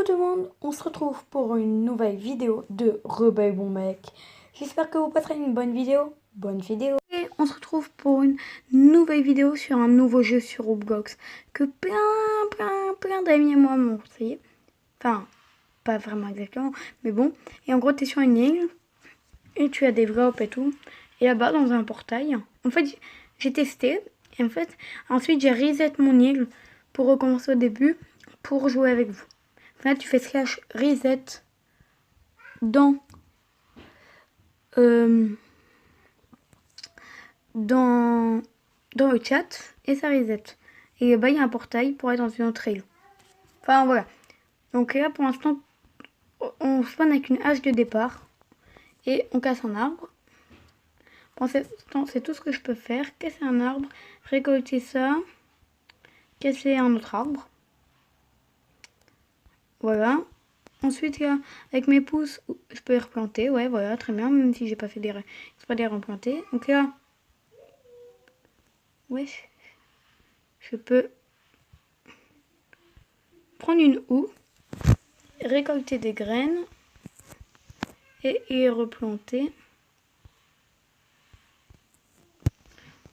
tout le monde, on se retrouve pour une nouvelle vidéo de Rebelle Bon Mec. J'espère que vous passerez une bonne vidéo. Bonne vidéo. Et on se retrouve pour une nouvelle vidéo sur un nouveau jeu sur Roblox que plein d'amis à moi m'ont conseillé. Enfin, pas vraiment exactement, mais bon. Et en gros, tu es sur une île et tu as des vrais hop et tout. Et là-bas, dans un portail, en fait, j'ai testé. Et en fait, ensuite, j'ai reset mon île pour recommencer au début pour jouer avec vous. Là, tu fais slash reset dans le chat et ça reset. Et bah, il y a un portail pour être dans une autre île. Enfin, voilà. Donc là, pour l'instant, on spawn avec une hache de départ et on casse un arbre. Pour l'instant, c'est tout ce que je peux faire. Casser un arbre, récolter ça, casser un autre arbre. Voilà. Ensuite, là, avec mes pouces, je peux les replanter. Ouais, voilà, très bien. Même si j'ai pas fait exprès de les replanter. Donc là, ouais, je peux prendre une houe, récolter des graines et les replanter.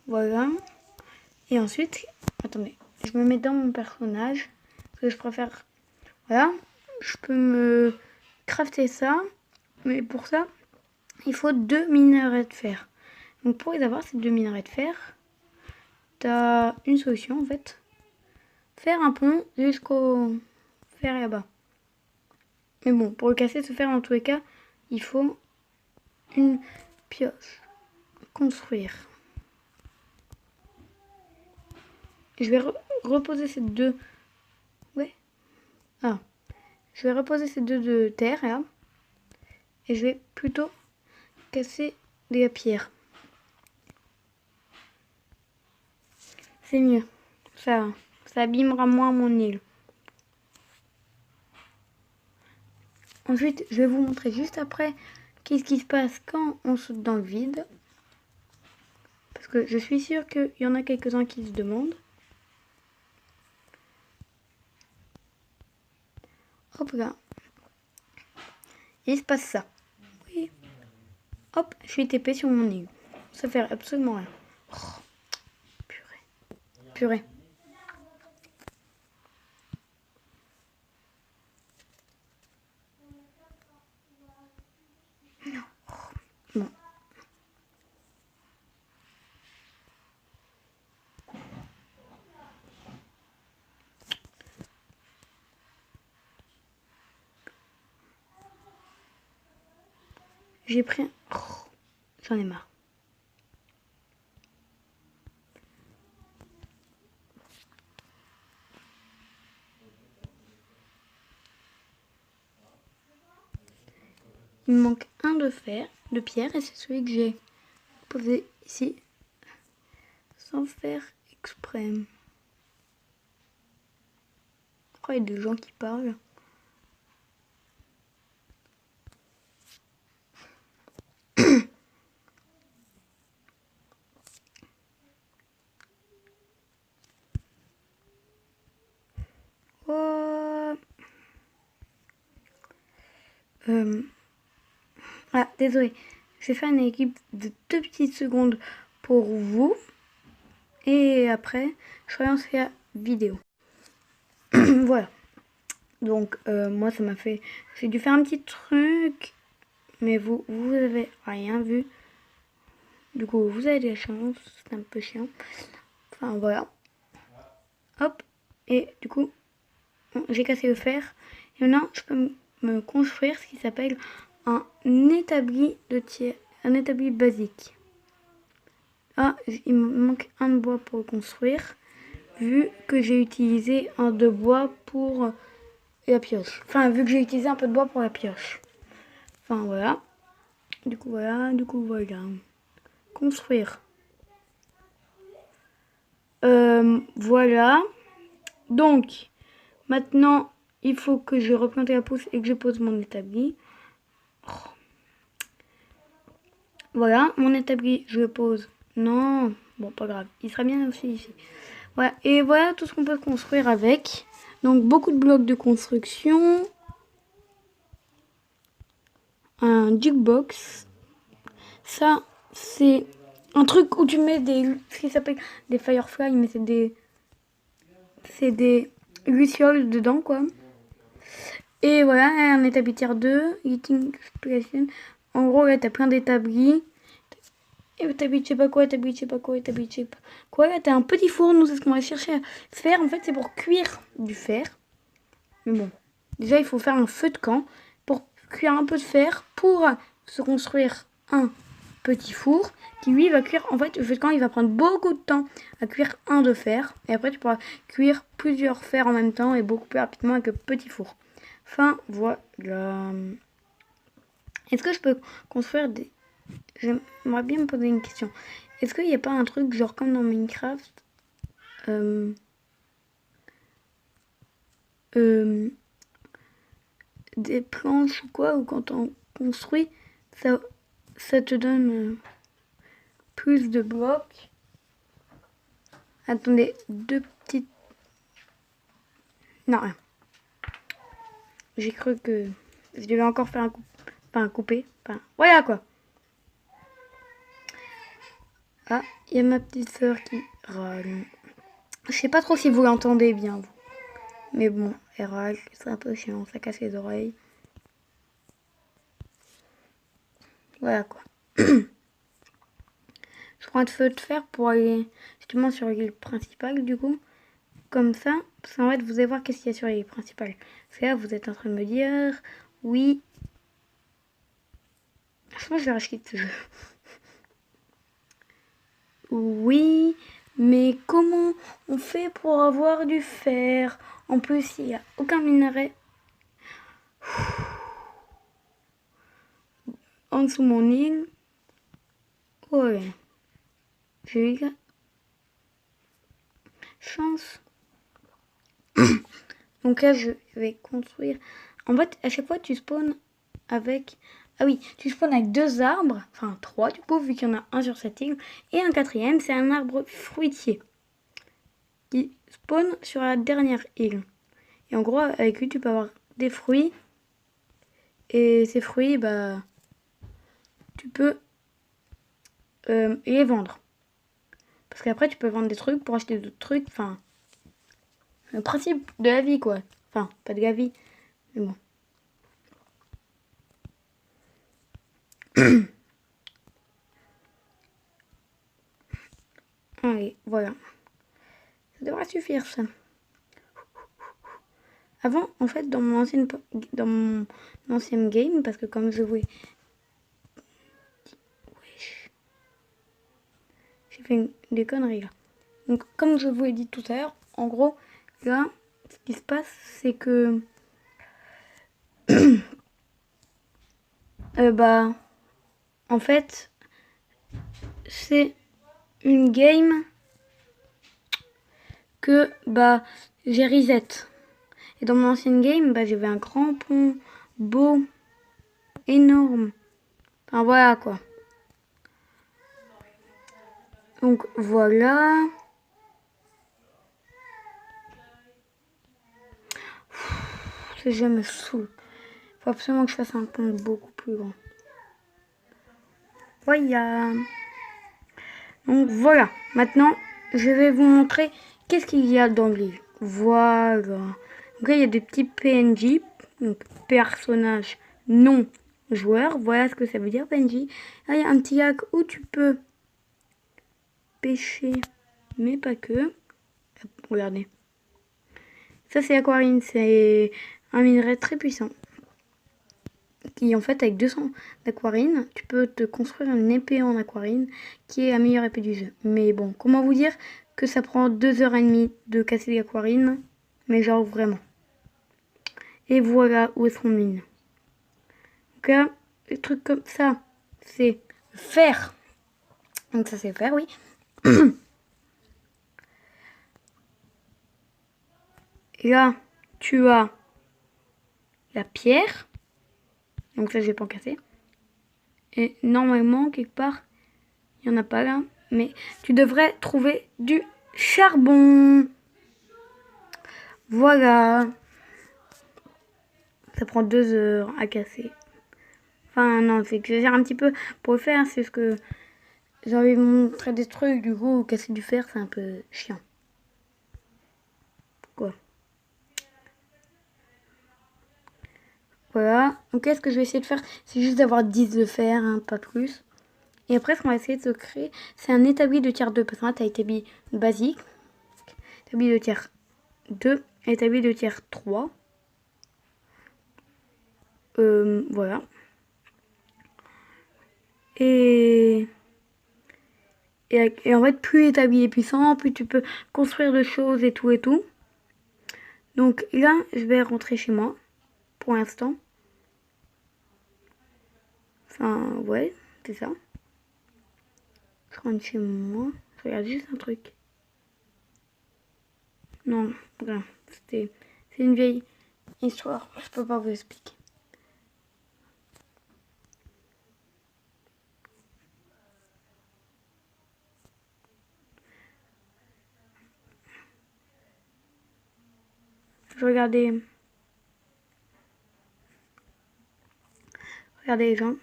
Voilà. Et ensuite, attendez, je me mets dans mon personnage. Parce que je préfère... Voilà. Je peux me crafter ça. Mais pour ça, il faut 2 minerais de fer. Donc pour les avoir, ces 2 minerais de fer, t'as une solution en fait. Faire un pont jusqu'au fer là-bas. Mais bon, pour le casser, ce fer dans tous les cas, il faut une pioche. Construire. Je vais reposer ces deux... Ouais. Ah. Je vais reposer ces deux de terre là. Et je vais plutôt casser des pierres. C'est mieux. Ça abîmera moins mon île. Ensuite, je vais vous montrer juste après qu'est-ce qui se passe quand on saute dans le vide. Parce que je suis sûre qu'il y en a quelques-uns qui se demandent. Hop là. Il se passe ça. Oui. Hop, je suis TP sur mon île. Ça fait absolument rien. Oh, purée. Bon. J'ai pris un... Oh, j'en ai marre. Il me manque un de fer, de pierre, et c'est celui que j'ai posé ici, sans faire exprès. Oh, il y a des gens qui parlent. Oh. Ah, désolé. Je vais faire une équipe de 2 petites secondes pour vous. Et après, je relance la vidéo. Voilà. Donc, moi, ça m'a fait... J'ai dû faire un petit truc. Mais vous avez rien vu. Du coup, vous avez de la chance. C'est un peu chiant. Enfin, voilà. Hop. Et du coup, j'ai cassé le fer. Et maintenant, je peux me construire ce qui s'appelle un établi de tiers. Un établi basique. Ah, il me manque un de bois pour le construire. Vu que j'ai utilisé un de bois pour la pioche. Enfin, vu que j'ai utilisé un peu de bois pour la pioche. Enfin, voilà. Du coup, voilà. Construire. Voilà. Donc, maintenant, il faut que je replante la pousse et que je pose mon établi. Oh. Voilà, mon établi, je le pose. Non, bon, pas grave. Il sera bien aussi ici. Voilà, et voilà tout ce qu'on peut construire avec. Donc, beaucoup de blocs de construction. un jukebox. Ça, c'est un truc où tu mets ce qui s'appelle des fireflies, mais c'est des lucioles dedans, quoi. Et voilà, un établi tier 2, eating exploration. En gros, là, t'as plein d'établis. Établi, je sais pas quoi, établi, je sais pas quoi, établi, je sais pas quoi. Là, t'as un petit four, nous, c'est ce qu'on va chercher à faire. En fait, c'est pour cuire du fer. Mais bon, déjà, il faut faire un feu de camp pour cuire un peu de fer pour se construire un petit four qui, lui, va cuire. En fait, le feu de camp, il va prendre beaucoup de temps à cuire un de fer. Et après, tu pourras cuire plusieurs fers en même temps et beaucoup plus rapidement avec le petit four. Enfin, voilà. Est-ce que je peux construire des... J'aimerais bien me poser une question. Est-ce qu'il n'y a pas un truc genre comme dans Minecraft des planches ou quoi, ou quand on construit, ça te donne plus de blocs. Attendez, deux petites... Non, rien. J'ai cru que je devais encore faire un coupé. Enfin, voilà quoi. Ah, il y a ma petite sœur qui râle. Je sais pas trop si vous l'entendez bien, vous. Mais bon, elle râle, c'est un peu chiant, ça casse les oreilles. Voilà quoi. Je prends un feu de fer pour aller justement sur l'île principale du coup. Comme ça, parce qu'en fait vous allez voir qu'est-ce qu'il y a sur l'île principale. Parce que là vous êtes en train de me dire, oui. Je pense que je vais racheter ce jeu. Oui, mais comment on fait pour avoir du fer? En plus, il n'y a aucun minerai en dessous de mon île. Ouais. J'ai eu la chance. Donc là, je vais construire. En fait, à chaque fois, tu spawns avec... Ah oui, tu spawns avec 2 arbres. Enfin, 3 du coup, vu qu'il y en a un sur cette île. Et un 4e, c'est un arbre fruitier. Qui spawn sur la dernière île. Et en gros, avec lui, tu peux avoir des fruits. Et ces fruits, bah... tu peux les vendre. Parce qu'après, tu peux vendre des trucs pour acheter d'autres trucs. Enfin, le principe de la vie, quoi. Enfin, pas de la vie, mais bon. Allez, voilà. Ça devrait suffire, ça. Avant, en fait, dans mon ancien game, parce que comme je vous... J'ai fait des conneries, là. Donc, comme je vous ai dit tout à l'heure, en gros, là, ce qui se passe, c'est que... bah... En fait, c'est une game que, bah, j'ai reset. Et dans mon ancienne game, bah, j'avais un grand pont, beau, énorme. Enfin, voilà, quoi. Donc, voilà. Ce jeu me saoule. Faut absolument que je fasse un pont beaucoup plus grand. Voilà. Donc, voilà. Maintenant, je vais vous montrer qu'est-ce qu'il y a dans le livre. Voilà. Donc là, il y a des petits PNJ. Donc, personnages non joueurs. Voilà ce que ça veut dire, PNJ. Là, il y a un petit lac où tu peux pêcher, mais pas que. Regardez. Ça, c'est aquarine. C'est un minerai très puissant. Qui, en fait, avec 200 d'aquarine, tu peux te construire une épée en aquarine qui est la meilleure épée du jeu. Mais bon, comment vous dire que ça prend 2h30 de casser l'aquarine, mais genre vraiment. Et voilà où est son mine. Donc là, les trucs comme ça, c'est fer. Donc ça, c'est fer, oui. Et là, tu as la pierre. Donc ça, je vais pas en casser. Et normalement, quelque part, il n'y en a pas là. Mais tu devrais trouver du charbon. Voilà. Ça prend 2 heures à casser. Enfin, non, c'est que j'exagère un petit peu pour le faire. C'est ce que j'ai envie de montrer des trucs. Du coup, casser du fer, c'est un peu chiant. Quoi. Voilà. Donc, ce que je vais essayer de faire, c'est juste d'avoir 10 de fer, hein, pas plus. Et après, ce qu'on va essayer de se créer, c'est un établi de tiers 2. Parce que là, tu as établi basique, établi de tiers 2, établi de tiers 3. Voilà. Et en fait, plus l'établi est puissant, plus tu peux construire de choses et tout et tout. Donc là, je vais rentrer chez moi, pour l'instant. Enfin, ouais, c'est ça. Je rentre chez moi. Je regarde juste un truc. Non, voilà. C'est une vieille histoire. Je peux pas vous expliquer. Je regardais les gens.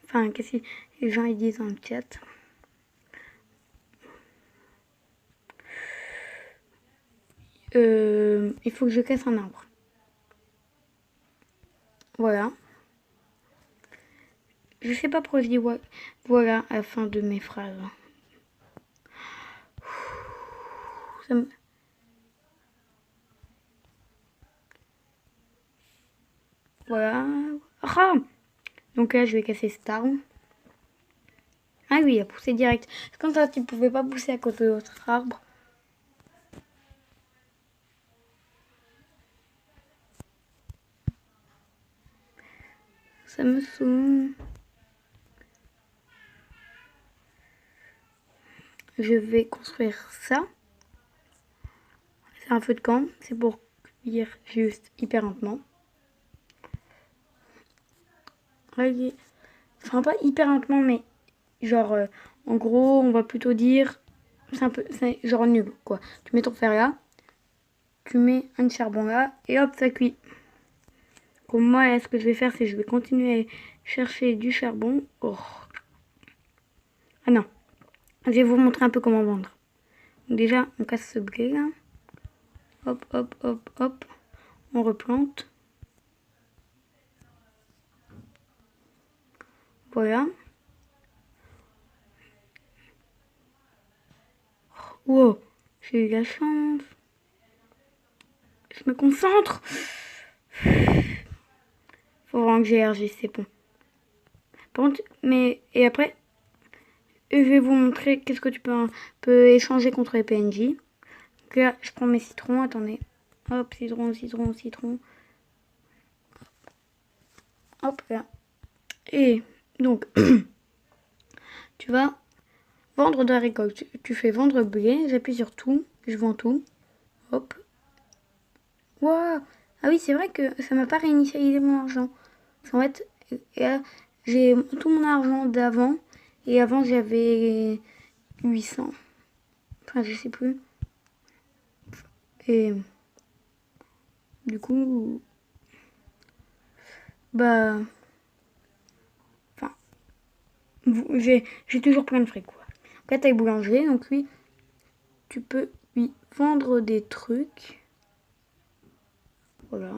Enfin, qu'est-ce que les gens ils disent dans le chat. Il faut que je casse un arbre. Voilà. Je sais pas pourquoi je dis ouais. Voilà à la fin de mes phrases. Ça me... Voilà. Ah, donc là, je vais casser cet arbre. Ah oui, il a poussé direct. C'est comme ça, tu pouvais pas pousser à côté de l'autre arbre. Ça me saoule. Je vais construire ça. C'est un feu de camp. C'est pour cuire juste hyper lentement. Enfin, pas hyper lentement, mais genre, en gros, on va plutôt dire... C'est genre nul, quoi. Tu mets ton fer là. Tu mets un charbon là. Et hop, ça cuit. Comme moi, là, ce que je vais faire, c'est que je vais continuer à chercher du charbon. Oh. Ah non. Je vais vous montrer un peu comment vendre. Donc déjà, on casse ce blé là. Hop, hop, hop, hop. On replante. Voilà. Wow, j'ai eu la chance. Je me concentre. Faut vraiment que j'ai RG, c'est bon. Par contre, et après, je vais vous montrer qu'est-ce que tu peux échanger contre les PNJ. Donc là, je prends mes citrons, attendez. Hop, citron, citron, citron. Hop, là. Et donc, tu vas vendre de la récolte. Tu fais vendre blé, j'appuie sur tout, je vends tout. Hop. Waouh. Ah oui, c'est vrai que ça m'a pas réinitialisé mon argent. En fait, là, j'ai tout mon argent d'avant. Et avant, j'avais 800. Enfin, je sais plus. Et du coup, bah, enfin, j'ai toujours plein de fric, quoi. Après, t'as le boulanger, donc lui, tu peux lui vendre des trucs. Voilà.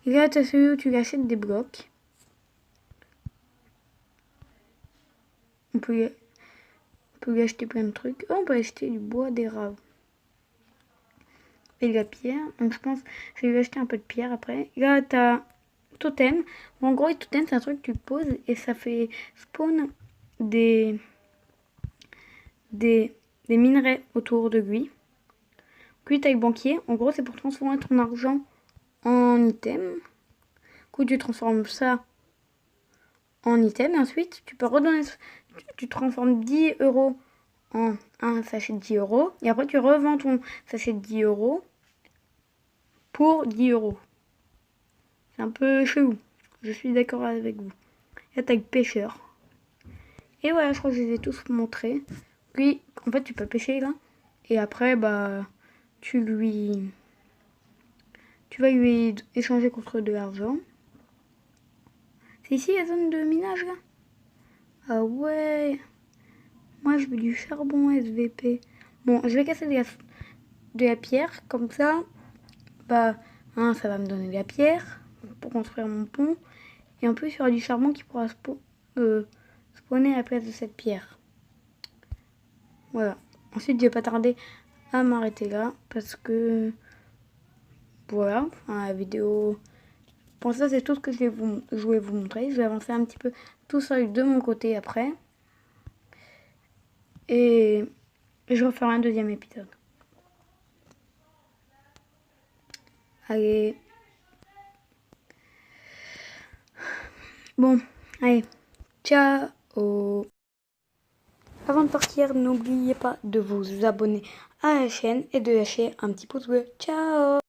Et là, t'as celui où tu lui achètes des blocs. On peut lui acheter plein de trucs. Oh, on peut acheter du bois d'érable. Et de la pierre. Donc je pense que je vais lui acheter un peu de pierre après. Là, t'as totem. En gros, totem, c'est un truc que tu poses et ça fait spawn des minerais autour de lui. Puis t'as le banquier. En gros, c'est pour transformer ton argent en item. Du coup, tu transformes ça en item. Et ensuite, tu peux redonner... Tu transformes 10 € en un sachet de 10 €. Et après, tu revends ton sachet de 10 € pour 10 €. C'est un peu chelou. Je suis d'accord avec vous. Là, t'as le pêcheur. Et voilà, je crois que je les ai tous montrés. Puis, en fait, tu peux pêcher là. Et après, bah, tu vas lui échanger contre de l'argent. C'est ici la zone de minage là? Ah ouais. Moi je veux du charbon SVP. Bon, je vais casser de la pierre, comme ça, bah, ça va me donner de la pierre pour construire mon pont. Et en plus, il y aura du charbon qui pourra spawner à la place de cette pierre. Voilà. Ensuite, je vais pas tarder à m'arrêter là parce que voilà, la vidéo. Pour ça, c'est tout ce que je vais vous montrer. Je vais avancer un petit peu tout seul de mon côté après. Et je referai un deuxième épisode. Allez. Bon, allez. Ciao. Avant de partir, n'oubliez pas de vous abonner à la chaîne et de lâcher un petit pouce bleu. Ciao.